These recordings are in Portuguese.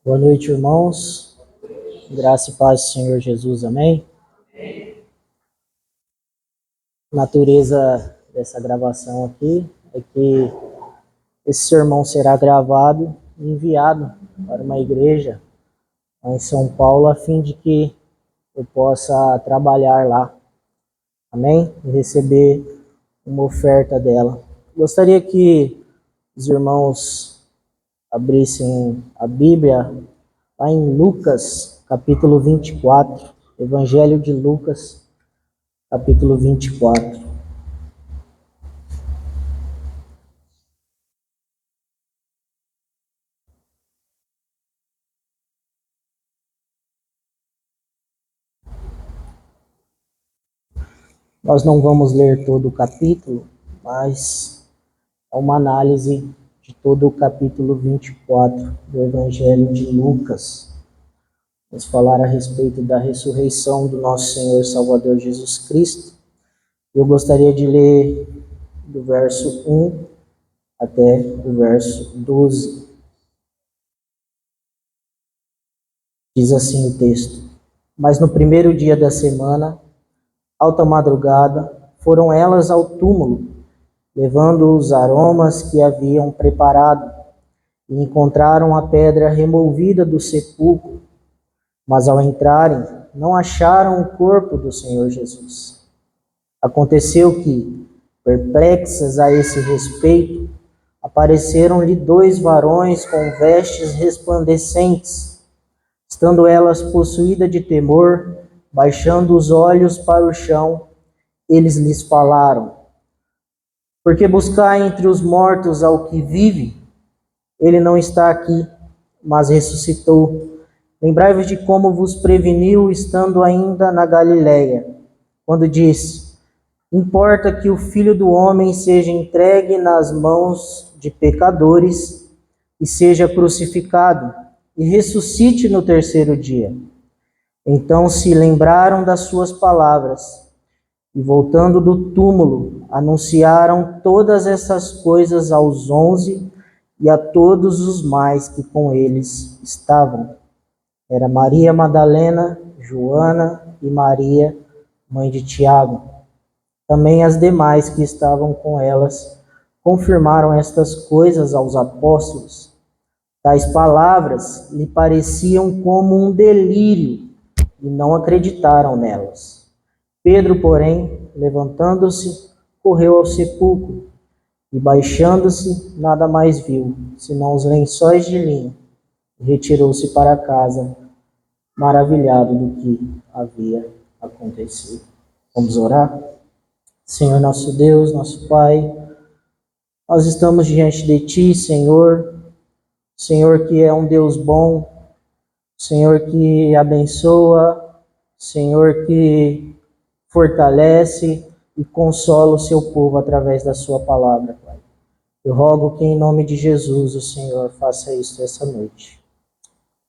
Boa noite, irmãos. Graça e paz do Senhor Jesus, amém? A natureza dessa gravação aqui é que esse sermão será gravado e enviado para uma igreja em São Paulo, a fim de que eu possa trabalhar lá, amém? E receber uma oferta dela. Gostaria que os irmãos abrissem a Bíblia lá em Lucas, capítulo 24, Evangelho de Lucas, capítulo 24. Nós não vamos ler todo o capítulo, mas é uma análise de todo o capítulo 24 do Evangelho de Lucas. Vamos falar a respeito da ressurreição do nosso Senhor e Salvador Jesus Cristo. Eu gostaria de ler do verso 1 até o verso 12. Diz assim o texto: Mas no primeiro dia da semana, alta madrugada, foram elas ao túmulo, levando os aromas que haviam preparado, e encontraram a pedra removida do sepulcro. Mas ao entrarem, não acharam o corpo do Senhor Jesus. Aconteceu que, perplexas a esse respeito, apareceram-lhe 2 varões com vestes resplandecentes. Estando elas possuídas de temor, baixando os olhos para o chão, eles lhes falaram: Porque buscar entre os mortos ao que vive? Ele não está aqui, mas ressuscitou. Lembrai-vos de como vos preveniu, estando ainda na Galiléia, quando disse: Importa que o Filho do Homem seja entregue nas mãos de pecadores e seja crucificado, e ressuscite no terceiro dia. Então se lembraram das suas palavras, e voltando do túmulo, anunciaram todas essas coisas aos 11 e a todos os mais que com eles estavam. Era Maria Madalena, Joana e Maria, mãe de Tiago. Também as demais que estavam com elas confirmaram estas coisas aos apóstolos. Tais palavras lhe pareciam como um delírio e não acreditaram nelas. Pedro, porém, levantando-se, correu ao sepulcro e, baixando-se, nada mais viu, senão os lençóis de linho, e retirou-se para casa, maravilhado do que havia acontecido. Vamos orar? Senhor nosso Deus, nosso Pai, nós estamos diante de Ti, Senhor, Senhor que é um Deus bom, Senhor que abençoa, Senhor que fortalece e consola o seu povo através da sua palavra, Pai. Eu rogo que em nome de Jesus o Senhor faça isso essa noite.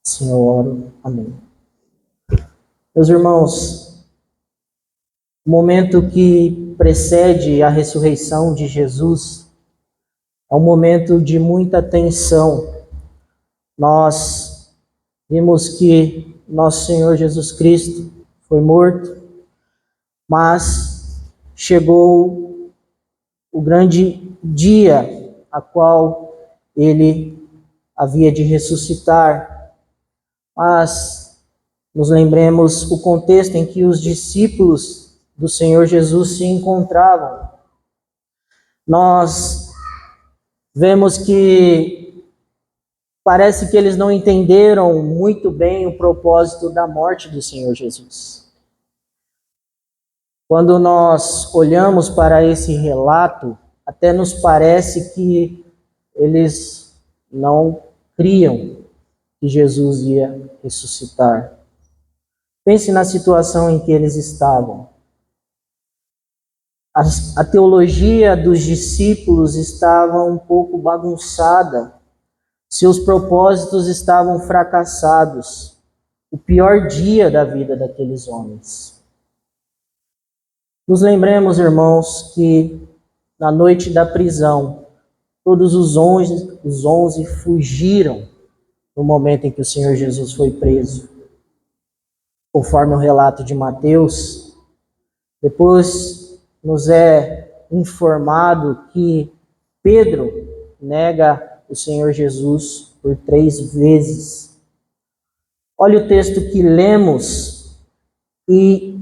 Assim eu oro. Amém. Meus irmãos, o momento que precede a ressurreição de Jesus é um momento de muita tensão. Nós vimos que nosso Senhor Jesus Cristo foi morto, mas chegou o grande dia a qual ele havia de ressuscitar. Mas nos lembremos o contexto em que os discípulos do Senhor Jesus se encontravam. Nós vemos que parece que eles não entenderam muito bem o propósito da morte do Senhor Jesus. Quando nós olhamos para esse relato, até nos parece que eles não criam que Jesus ia ressuscitar. Pense na situação em que eles estavam. A teologia dos discípulos estava um pouco bagunçada. Seus propósitos estavam fracassados. O pior dia da vida daqueles homens. Nos lembremos, irmãos, que na noite da prisão, todos os 11 fugiram no momento em que o Senhor Jesus foi preso. Conforme o relato de Mateus, depois nos é informado que Pedro nega o Senhor Jesus por 3 vezes. Olha o texto que lemos, e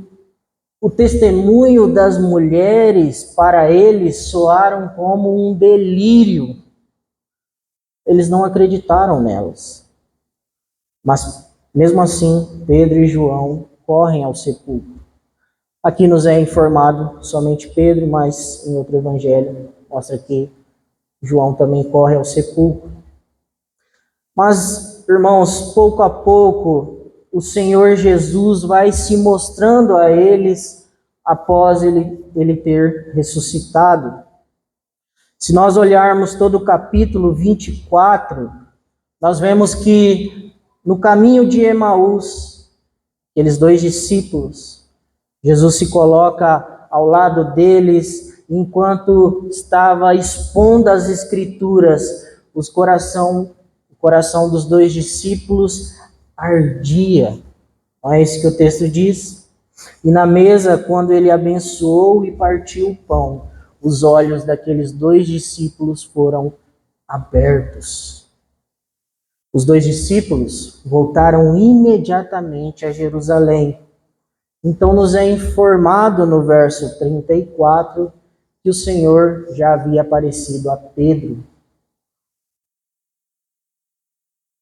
o testemunho das mulheres para eles soaram como um delírio. Eles não acreditaram nelas. Mas, mesmo assim, Pedro e João correm ao sepulcro. Aqui nos é informado somente Pedro, mas em outro evangelho mostra que João também corre ao sepulcro. Mas, irmãos, pouco a pouco, o Senhor Jesus vai se mostrando a eles após ele ter ressuscitado. Se nós olharmos todo o capítulo 24, nós vemos que no caminho de Emaús, aqueles 2 discípulos, Jesus se coloca ao lado deles, enquanto estava expondo as Escrituras, o coração dos 2 discípulos ardia. Não é isso que o texto diz? E na mesa, quando ele abençoou e partiu o pão, os olhos daqueles 2 discípulos foram abertos. Os 2 discípulos voltaram imediatamente a Jerusalém. Então nos é informado no verso 34 que o Senhor já havia aparecido a Pedro.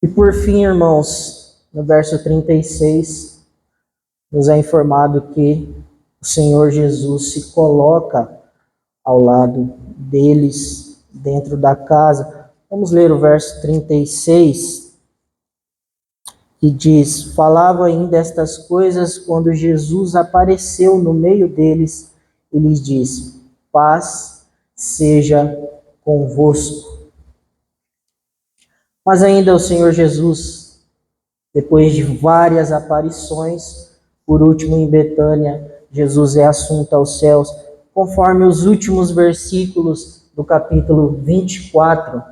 E por fim, irmãos, no verso 36, nos é informado que o Senhor Jesus se coloca ao lado deles, dentro da casa. Vamos ler o verso 36, que diz: falava ainda estas coisas quando Jesus apareceu no meio deles e lhes disse: paz seja convosco. Mas ainda o Senhor Jesus, depois de várias aparições, por último em Betânia, Jesus é assunto aos céus, conforme os últimos versículos do capítulo 24.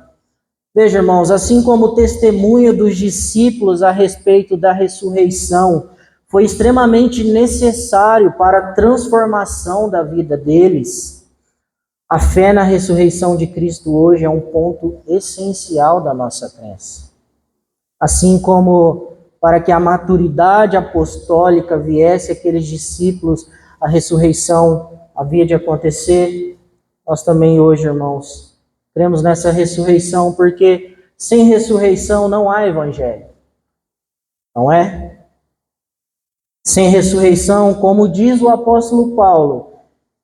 Veja, irmãos, assim como o testemunho dos discípulos a respeito da ressurreição foi extremamente necessário para a transformação da vida deles, a fé na ressurreição de Cristo hoje é um ponto essencial da nossa crença. Assim como para que a maturidade apostólica viesse àqueles discípulos, a ressurreição havia de acontecer, nós também hoje, irmãos, cremos nessa ressurreição, porque sem ressurreição não há evangelho. Não é? Sem ressurreição, como diz o apóstolo Paulo,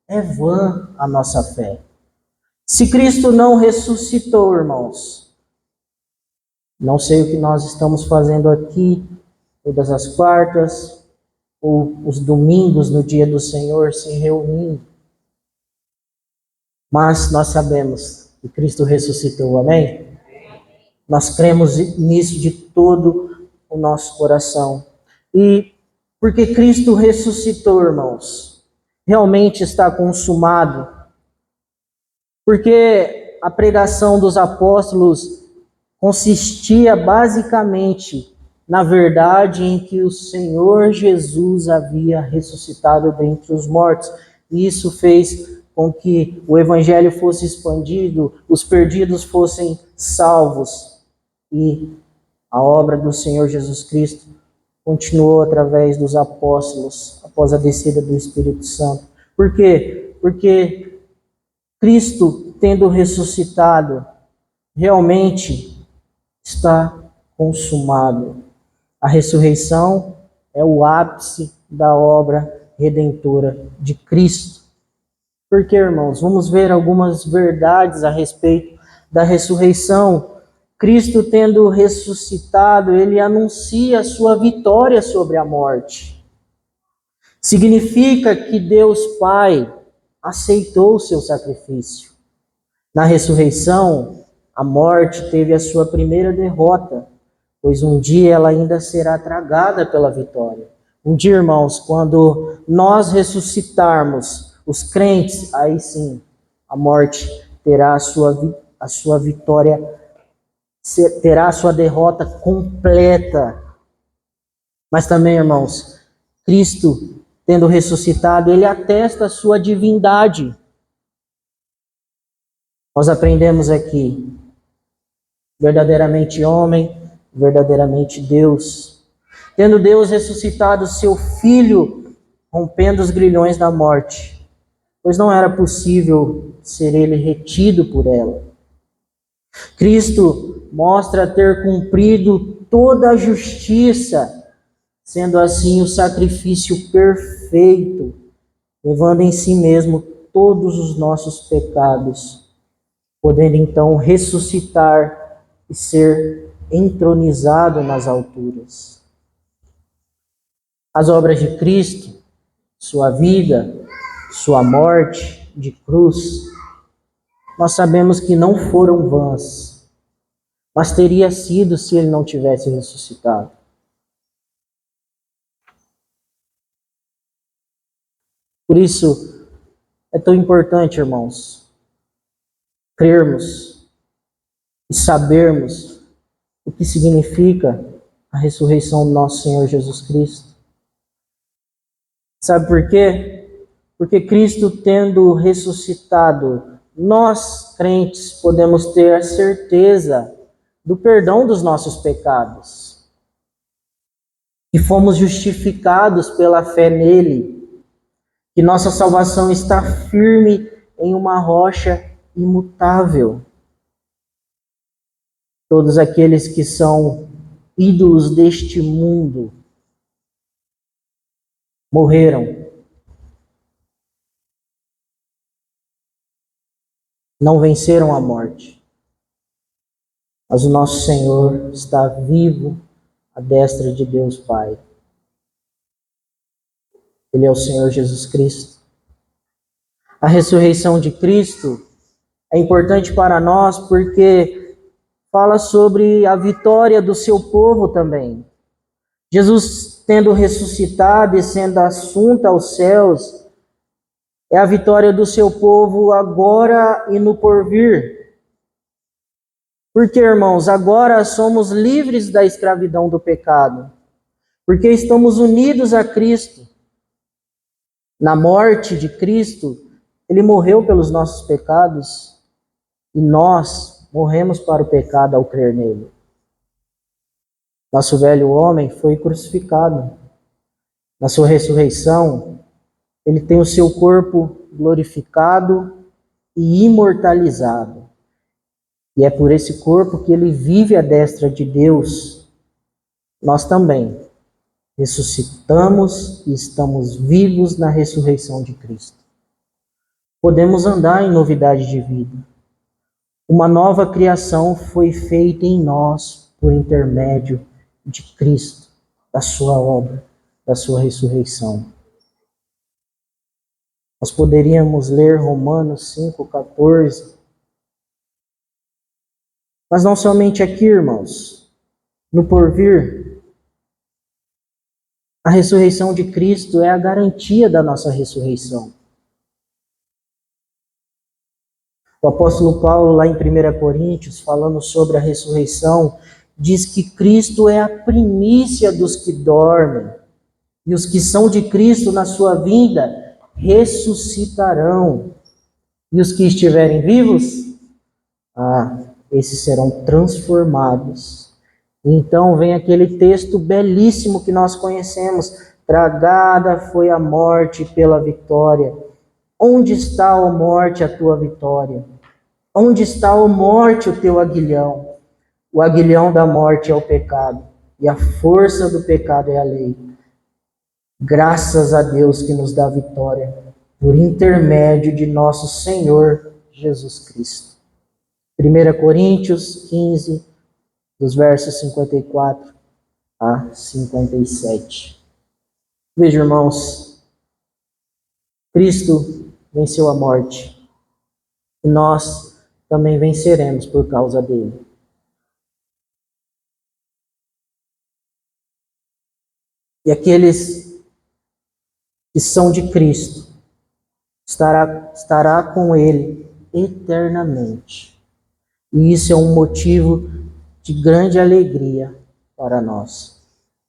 é vã a nossa fé. Se Cristo não ressuscitou, irmãos, não sei o que nós estamos fazendo aqui, todas as quartas, ou os domingos no dia do Senhor, se reunindo. Mas nós sabemos que Cristo ressuscitou, amém? Nós cremos nisso de todo o nosso coração. E porque Cristo ressuscitou, irmãos, realmente está consumado. Porque a pregação dos apóstolos consistia basicamente na verdade em que o Senhor Jesus havia ressuscitado dentre os mortos. E isso fez com que o evangelho fosse expandido, os perdidos fossem salvos. E a obra do Senhor Jesus Cristo continuou através dos apóstolos, após a descida do Espírito Santo. Por quê? Porque Cristo, tendo ressuscitado, realmente está consumado. A ressurreição é o ápice da obra redentora de Cristo. Porque, irmãos, vamos ver algumas verdades a respeito da ressurreição. Cristo, tendo ressuscitado, ele anuncia a sua vitória sobre a morte. Significa que Deus Pai aceitou o seu sacrifício. Na ressurreição, a morte teve a sua primeira derrota, pois um dia ela ainda será tragada pela vitória. Um dia, irmãos, quando nós ressuscitarmos, os crentes, aí sim, a morte terá a sua vitória terá sua derrota completa. Mas também, irmãos, Cristo, tendo ressuscitado, ele atesta a sua divindade. Nós aprendemos aqui, verdadeiramente homem, verdadeiramente Deus. Tendo Deus ressuscitado seu Filho, rompendo os grilhões da morte, pois não era possível ser ele retido por ela. Cristo mostra ter cumprido toda a justiça, sendo assim o sacrifício perfeito, levando em si mesmo todos os nossos pecados, podendo então ressuscitar e ser entronizado nas alturas. As obras de Cristo, sua vida, sua morte de cruz, nós sabemos que não foram vãs, mas teria sido se ele não tivesse ressuscitado. Por isso, é tão importante, irmãos, crermos e sabermos o que significa a ressurreição do nosso Senhor Jesus Cristo. Sabe por quê? Porque Cristo, tendo ressuscitado, nós, crentes, podemos ter a certeza do perdão dos nossos pecados. E fomos justificados pela fé nele. Que nossa salvação está firme em uma rocha imutável. Todos aqueles que são ídolos deste mundo morreram. Não venceram a morte. Mas o nosso Senhor está vivo à destra de Deus Pai. Ele é o Senhor Jesus Cristo. A ressurreição de Cristo é importante para nós porque fala sobre a vitória do seu povo também. Jesus, tendo ressuscitado e sendo assunto aos céus, é a vitória do seu povo agora e no porvir. Porque, irmãos, agora somos livres da escravidão do pecado, porque estamos unidos a Cristo. Na morte de Cristo, ele morreu pelos nossos pecados e nós morremos para o pecado ao crer nele. Nosso velho homem foi crucificado. Na sua ressurreição, ele tem o seu corpo glorificado e imortalizado. E é por esse corpo que ele vive à destra de Deus. Nós também ressuscitamos e estamos vivos na ressurreição de Cristo. Podemos andar em novidade de vida. Uma nova criação foi feita em nós por intermédio de Cristo, da sua obra, da sua ressurreição. Nós poderíamos ler Romanos 5,14. Mas não somente aqui, irmãos. No porvir, a ressurreição de Cristo é a garantia da nossa ressurreição. O apóstolo Paulo, lá em 1 Coríntios, falando sobre a ressurreição, diz que Cristo é a primícia dos que dormem, e os que são de Cristo na sua vinda ressuscitarão. E os que estiverem vivos, esses serão transformados. Então vem aquele texto belíssimo que nós conhecemos: tragada foi a morte pela vitória. Onde está, ó morte, a tua vitória? Onde está, ó morte, o teu aguilhão? O aguilhão da morte é o pecado, e a força do pecado é a lei. Graças a Deus que nos dá vitória, por intermédio de nosso Senhor Jesus Cristo. 1 Coríntios 15, dos versos 54 a 57. Veja, irmãos, Cristo venceu a morte, e nós também venceremos por causa dele. E aqueles que são de Cristo estará com ele eternamente. E isso é um motivo de grande alegria para nós.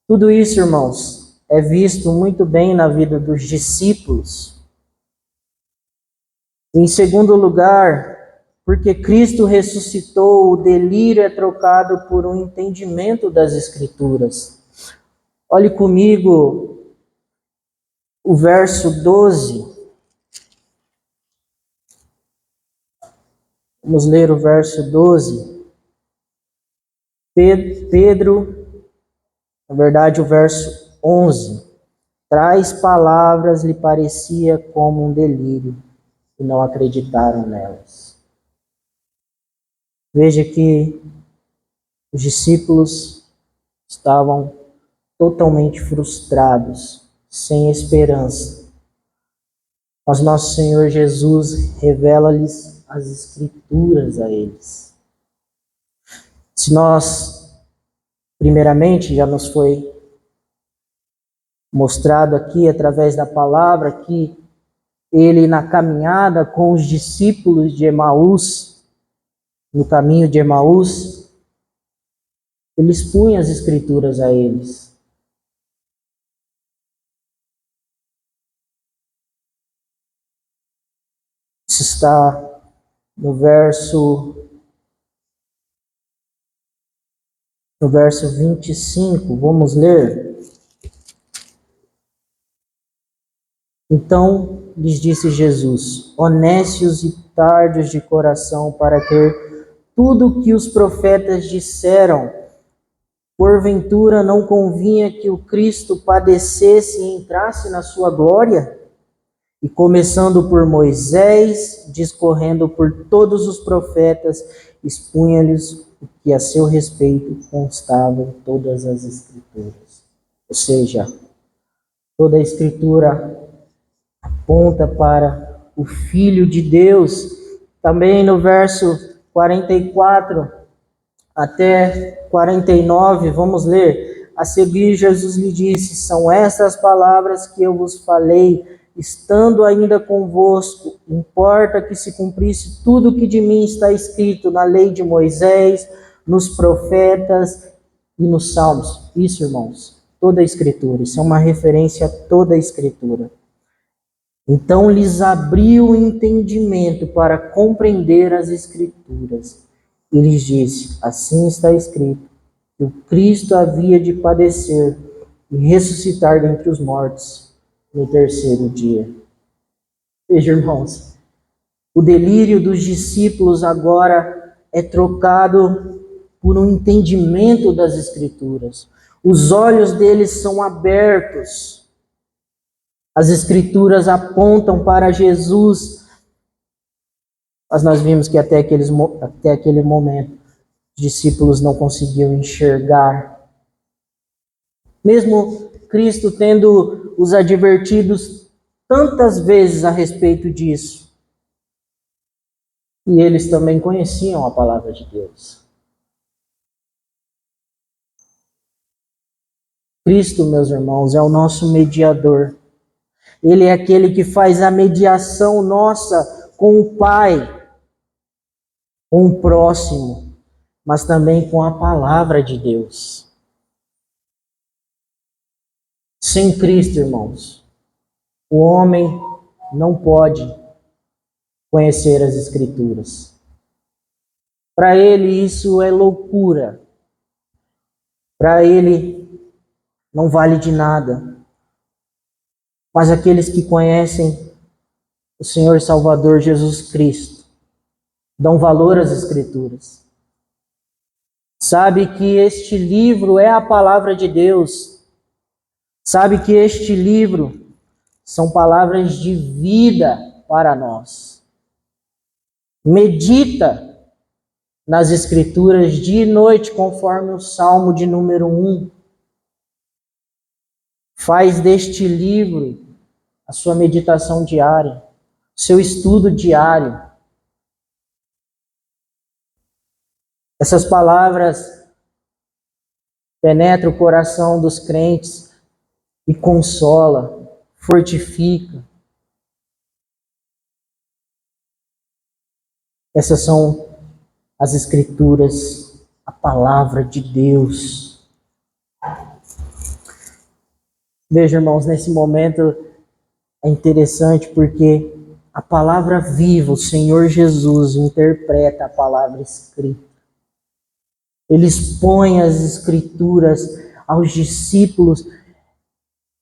Tudo isso, irmãos, é visto muito bem na vida dos discípulos. Em segundo lugar, porque Cristo ressuscitou, o delírio é trocado por um entendimento das Escrituras. Olhe comigo o verso 12. Vamos ler o verso 12. Pedro, na verdade, o verso 11. Tais palavras lhe parecia como um delírio, e não acreditaram nelas. Veja que os discípulos estavam totalmente frustrados, sem esperança. Mas nosso Senhor Jesus revela-lhes as Escrituras a eles. Se nós, primeiramente, já nos foi mostrado aqui através da palavra que ele, na caminhada com os discípulos de Emaús, no caminho de Emaús, ele expunha as Escrituras a eles. Isso está no verso 25, vamos ler. Então lhes disse Jesus: honestos e tardos de coração para crer tudo o que os profetas disseram, porventura não convinha que o Cristo padecesse e entrasse na sua glória? E começando por Moisés, discorrendo por todos os profetas, expunha-lhes o que a seu respeito constava em todas as Escrituras. Ou seja, toda a Escritura aponta para o Filho de Deus. Também no verso 44 até 49, vamos ler. A seguir, Jesus lhe disse: são estas palavras que eu vos falei, estando ainda convosco. Importa que se cumprisse tudo o que de mim está escrito na lei de Moisés, nos profetas e nos salmos. Isso, irmãos, toda a Escritura. Isso é uma referência a toda a Escritura. Então lhes abriu o entendimento para compreender as Escrituras. E lhes disse: assim está escrito, que o Cristo havia de padecer e ressuscitar dentre os mortos no terceiro dia. Veja, irmãos, o delírio dos discípulos agora é trocado por um entendimento das Escrituras. Os olhos deles são abertos. As Escrituras apontam para Jesus, mas nós vimos que até aquele momento os discípulos não conseguiam enxergar. Mesmo Cristo tendo os advertidos tantas vezes a respeito disso, e eles também conheciam a palavra de Deus. Cristo, meus irmãos, é o nosso mediador. Ele é aquele que faz a mediação nossa com o Pai, com o próximo, mas também com a palavra de Deus. Sem Cristo, irmãos, o homem não pode conhecer as Escrituras. Para ele isso é loucura. Para ele não vale de nada. Mas aqueles que conhecem o Senhor e Salvador Jesus Cristo dão valor às Escrituras. Sabe que este livro é a palavra de Deus. Sabe que este livro são palavras de vida para nós. Medita nas Escrituras dia e noite, conforme o Salmo de número 1. Faz deste livro a sua meditação diária, seu estudo diário. Essas palavras penetram o coração dos crentes e consola, fortifica. Essas são as Escrituras a palavra de Deus. Veja, irmãos, nesse momento é interessante porque a palavra viva, o Senhor Jesus interpreta a palavra escrita. Ele expõe as escrituras aos discípulos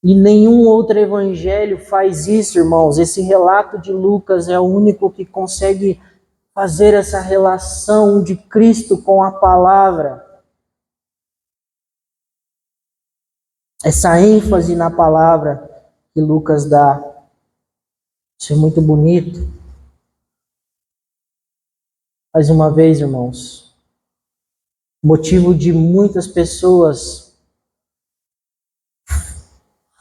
e nenhum outro evangelho faz isso, irmãos. Esse relato de Lucas é o único que consegue fazer essa relação de Cristo com a palavra. Essa ênfase na palavra que Lucas dá. Isso é muito bonito. Mais uma vez, irmãos, motivo de muitas pessoas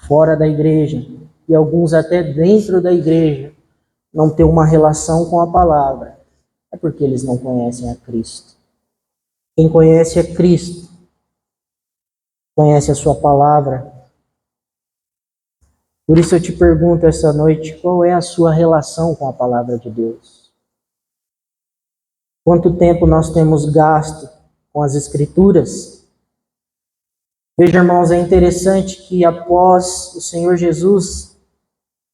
fora da igreja e alguns até dentro da igreja não ter uma relação com a palavra, é porque eles não conhecem a Cristo. Quem conhece a Cristo, conhece a sua palavra. Por isso eu te pergunto essa noite, qual é a sua relação com a palavra de Deus? Quanto tempo nós temos gasto com as Escrituras? Veja, irmãos, é interessante que após o Senhor Jesus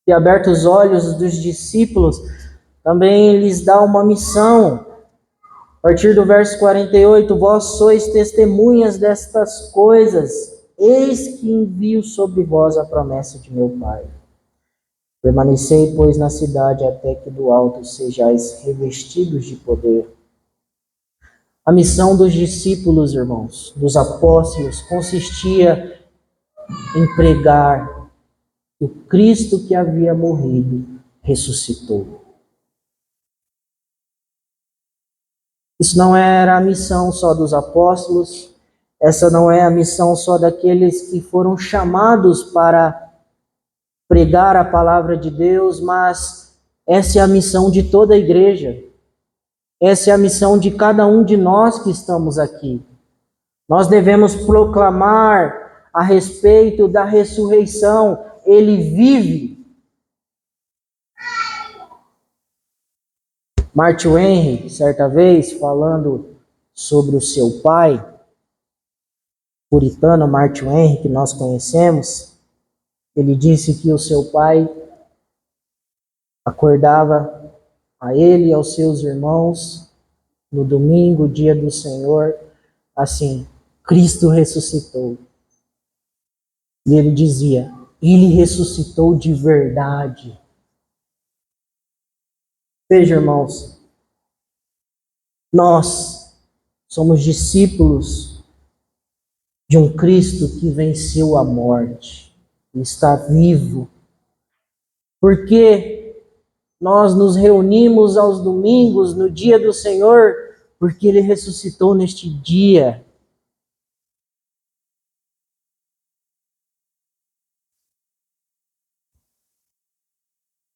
ter aberto os olhos dos discípulos, também lhes dá uma missão. A partir do verso 48, vós sois testemunhas destas coisas, eis que envio sobre vós a promessa de meu Pai. Permanecei, pois, na cidade, até que do alto sejais revestidos de poder. A missão dos discípulos, irmãos, dos apóstolos, consistia em pregar que o Cristo que havia morrido ressuscitou. Isso não era a missão só dos apóstolos, essa não é a missão só daqueles que foram chamados para pregar a palavra de Deus, mas essa é a missão de toda a igreja. Essa é a missão de cada um de nós que estamos aqui. Nós devemos proclamar a respeito da ressurreição. Ele vive. Martin Henry, certa vez, falando sobre o seu pai, puritano Martin Henry, que nós conhecemos, ele disse que o seu pai acordava a ele e aos seus irmãos no domingo, dia do Senhor, assim, Cristo ressuscitou. E ele dizia, ele ressuscitou de verdade. Veja, irmãos, nós somos discípulos de um Cristo que venceu a morte e está vivo. Porque nós nos reunimos aos domingos, no dia do Senhor, porque Ele ressuscitou neste dia.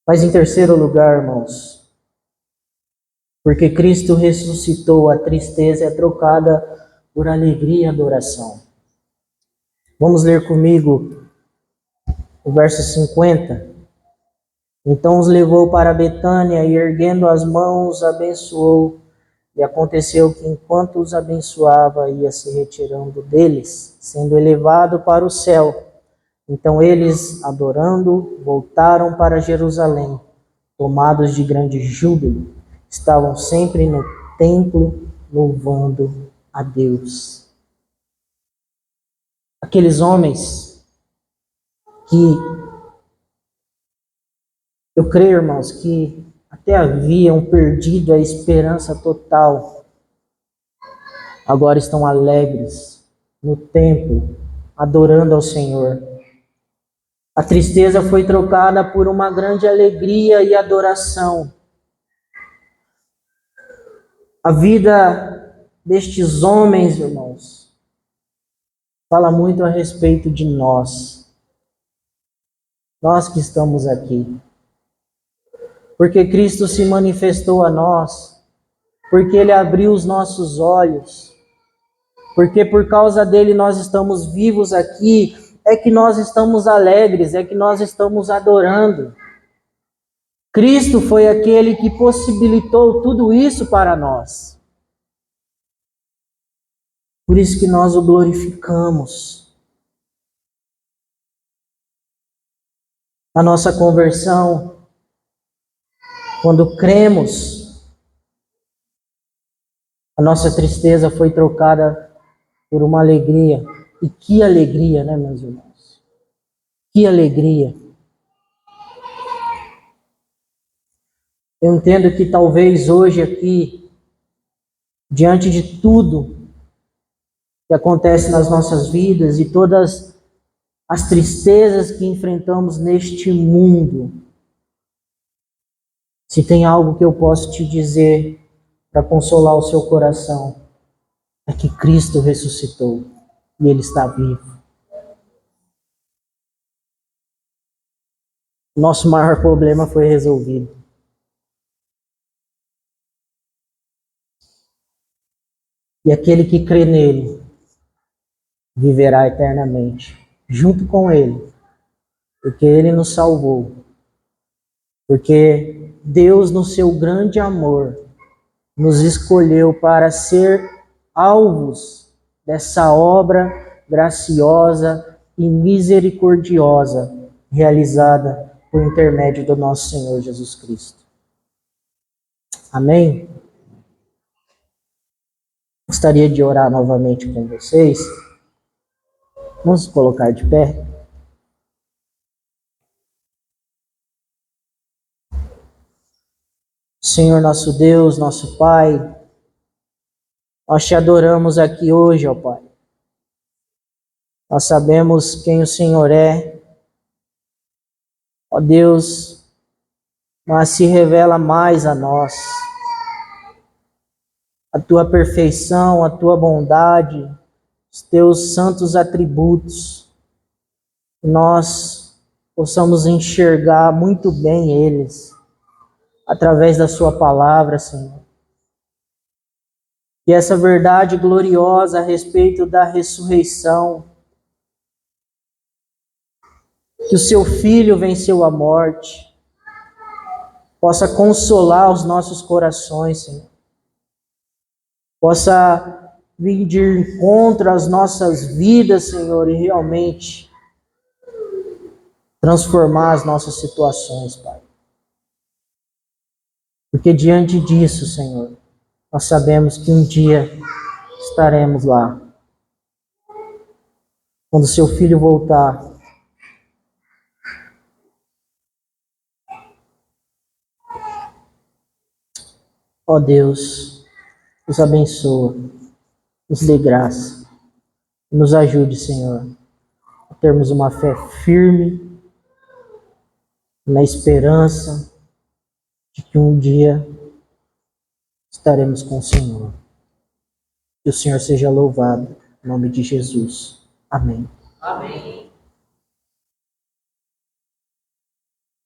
Mas em terceiro lugar, irmãos, porque Cristo ressuscitou, a tristeza é trocada por alegria e adoração. Vamos ler comigo o verso 50. Então os levou para Betânia e, erguendo as mãos, abençoou. E aconteceu que, enquanto os abençoava, ia se retirando deles, sendo elevado para o céu. Então eles, adorando, voltaram para Jerusalém, tomados de grande júbilo. Estavam sempre no templo, louvando a Deus. Aqueles homens que, eu creio, irmãos, que até haviam perdido a esperança total, agora estão alegres no templo, adorando ao Senhor. A tristeza foi trocada por uma grande alegria e adoração. A vida destes homens, irmãos, fala muito a respeito de nós. Nós que estamos aqui. Porque Cristo se manifestou a nós, porque Ele abriu os nossos olhos, porque por causa dele nós estamos vivos aqui, é que nós estamos alegres, é que nós estamos adorando. Cristo foi aquele que possibilitou tudo isso para nós. Por isso que nós o glorificamos. A nossa conversão, quando cremos, a nossa tristeza foi trocada por uma alegria. E que alegria, né, meus irmãos? Que alegria. Eu entendo que talvez hoje aqui, diante de tudo que acontece nas nossas vidas e todas as tristezas que enfrentamos neste mundo, se tem algo que eu posso te dizer para consolar o seu coração, é que Cristo ressuscitou e Ele está vivo. Nosso maior problema foi resolvido. E aquele que crê nele viverá eternamente, junto com Ele, porque Ele nos salvou. Porque Deus, no seu grande amor, nos escolheu para ser alvos dessa obra graciosa e misericordiosa realizada por intermédio do nosso Senhor Jesus Cristo. Amém? Gostaria de orar novamente com vocês. Vamos colocar de pé. Senhor nosso Deus, nosso Pai, nós te adoramos aqui hoje, ó Pai. Nós sabemos quem o Senhor é, ó Deus, mas se revela mais a nós. A tua perfeição, a tua bondade, os teus santos atributos, que nós possamos enxergar muito bem eles, através da sua palavra, Senhor. E essa verdade gloriosa a respeito da ressurreição, que o seu Filho venceu a morte, possa consolar os nossos corações, Senhor. Possa vir de encontro às nossas vidas, Senhor, e realmente transformar as nossas situações, Pai. Porque diante disso, Senhor, nós sabemos que um dia estaremos lá. Quando seu Filho voltar, ó Deus, nos abençoa, nos dê graça, nos ajude, Senhor, a termos uma fé firme, na esperança de que um dia estaremos com o Senhor. Que o Senhor seja louvado, em nome de Jesus. Amém. Amém.